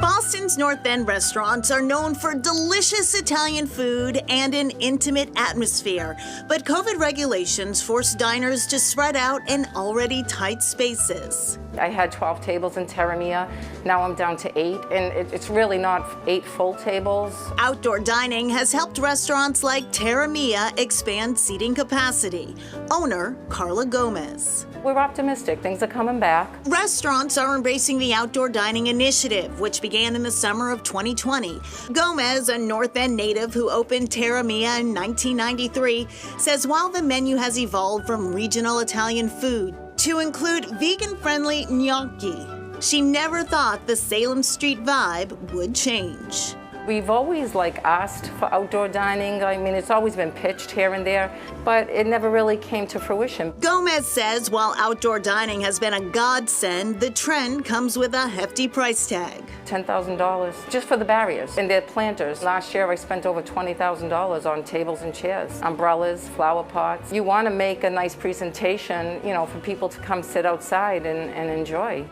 Boston's North End restaurants are known for delicious Italian food and an intimate atmosphere, but COVID regulations force diners to spread out in already tight spaces. I had 12 tables in Terra Mia. Now I'm down to 8, and it's really not 8 full tables. Outdoor dining has helped restaurants like Terra Mia expand seating capacity. Owner Carla Gomez. We're optimistic. Things are coming back. Restaurants are embracing the outdoor dining initiative, which began in the summer of 2020. Gomez, a North End native who opened Terra Mia in 1993, says while the menu has evolved from regional Italian food to include vegan-friendly gnocchi, she never thought the Salem Street vibe would change. We've always asked for outdoor dining. I mean, it's always been pitched here and there, but it never really came to fruition. Gomez says while outdoor dining has been a godsend, the trend comes with a hefty price tag. $10,000 just for the barriers and their planters. Last year I spent over $20,000 on tables and chairs, umbrellas, flower pots. You want to make a nice presentation, for people to come sit outside and enjoy.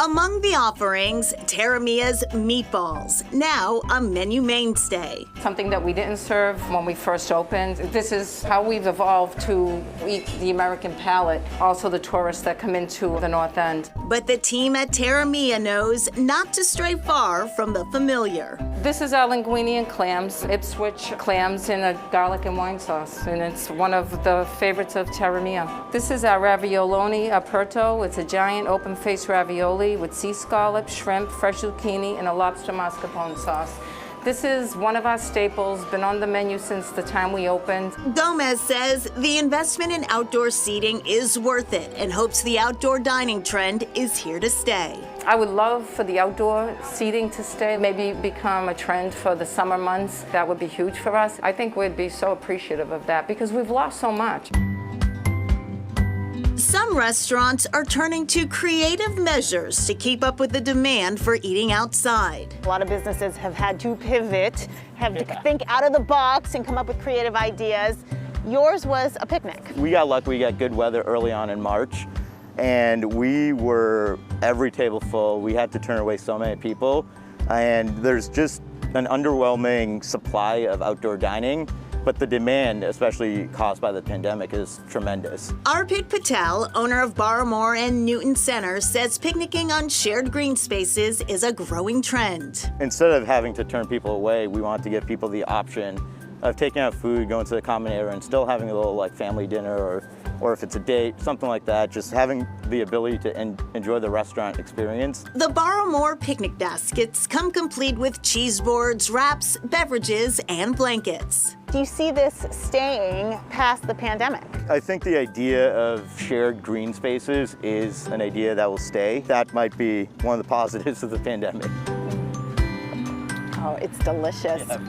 Among the offerings, Terra Mia's meatballs, now a menu mainstay. Something that we didn't serve when we first opened. This is how we've evolved to eat the American palate, also the tourists that come into the North End. But the team at Terra Mia knows not to stray far from the familiar. This is our linguine and clams, Ipswich clams in a garlic and wine sauce, and it's one of the favorites of Terra Mia. This is our ravioloni aperto. It's a giant open-faced ravioli with sea scallops, shrimp, fresh zucchini, and a lobster mascarpone sauce. This is one of our staples, been on the menu since the time we opened. Gomez says the investment in outdoor seating is worth it and hopes the outdoor dining trend is here to stay. I would love for the outdoor seating to stay, maybe become a trend for the summer months. That would be huge for us. I think we'd be so appreciative of that because we've lost so much. Some restaurants are turning to creative measures to keep up with the demand for eating outside. A lot of businesses have had to pivot, to think out of the box and come up with creative ideas. Yours was a picnic. We got lucky, we got good weather early on in March, and we were every table full. We had to turn away so many people, and there's just an underwhelming supply of outdoor dining. But the demand, especially caused by the pandemic, is tremendous. Arpit Patel, owner of Barmore and Newton Center, says picnicking on shared green spaces is a growing trend. Instead of having to turn people away, we want to give people the option of taking out food, going to the common area, and still having a little family dinner, or if it's a date, something like that, just having the ability to enjoy the restaurant experience. The Barmore picnic baskets come complete with cheese boards, wraps, beverages, and blankets. Do you see this staying past the pandemic? I think the idea of shared green spaces is an idea that will stay. That might be one of the positives of the pandemic. Oh, it's delicious. Yeah.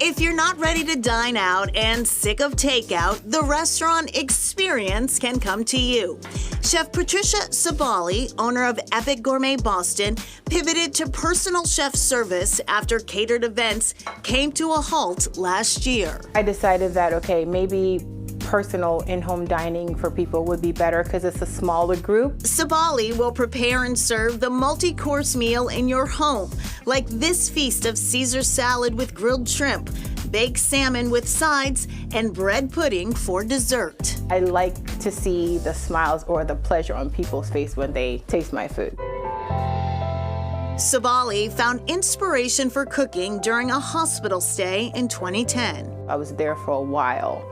If you're not ready to dine out and sick of takeout, the restaurant experience can come to you. Chef Patricia Sabali, owner of Epic Gourmet Boston, pivoted to personal chef service after catered events came to a halt last year. I decided that, okay, maybe personal in-home dining for people would be better because it's a smaller group. Sabali will prepare and serve the multi-course meal in your home, like this feast of Caesar salad with grilled shrimp, baked salmon with sides, and bread pudding for dessert. I like to see the smiles or the pleasure on people's face when they taste my food. Sabali found inspiration for cooking during a hospital stay in 2010. I was there for a while.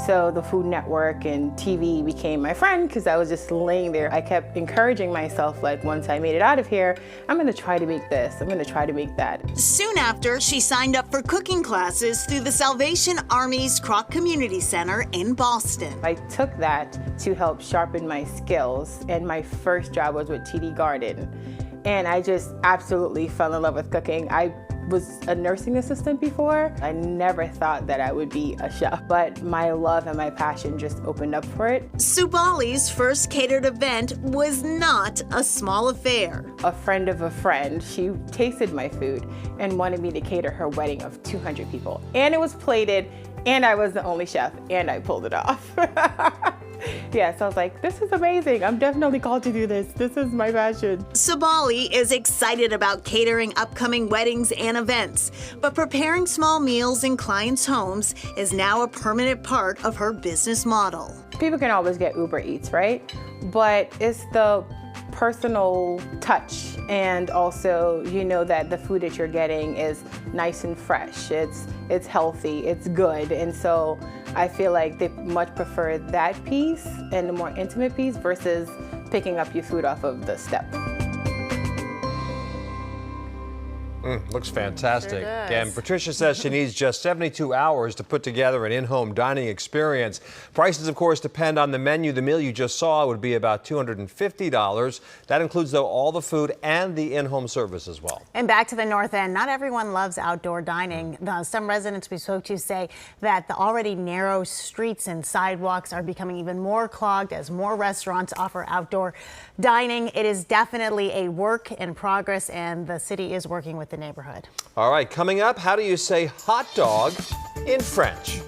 So the Food Network and TV became my friend because I was just laying there. I kept encouraging myself, once I made it out of here, I'm gonna try to make this, I'm gonna try to make that. Soon after, she signed up for cooking classes through the Salvation Army's Kroc Community Center in Boston. I took that to help sharpen my skills, and my first job was with TD Garden. And I just absolutely fell in love with cooking. I was a nursing assistant before. I never thought that I would be a chef, but my love and my passion just opened up for it. Sabali's first catered event was not a small affair. A friend of a friend, she tasted my food and wanted me to cater her wedding of 200 people. And it was plated And I was the only chef, and I pulled it off. Yeah, so I was like, this is amazing. I'm definitely called to do this. This is my passion. Sabali is excited about catering upcoming weddings and events, but preparing small meals in clients' homes is now a permanent part of her business model. People can always get Uber Eats, right? But it's the personal touch, and also you know that the food that you're getting is nice and fresh. It's healthy, it's good, and so I feel like they much prefer that piece and the more intimate piece versus picking up your food off of the step. Looks fantastic. Sure does. And Patricia says she needs just 72 hours to put together an in-home dining experience. Prices, of course, depend on the menu. The meal you just saw would be about $250. That includes, though, all the food and the in-home service as well. And back to the North End, not everyone loves outdoor dining. Some residents we spoke to say that the already narrow streets and sidewalks are becoming even more clogged as more restaurants offer outdoor dining. It is definitely a work in progress, and the city is working with the neighborhood. All right, coming up, how do you say hot dog in French?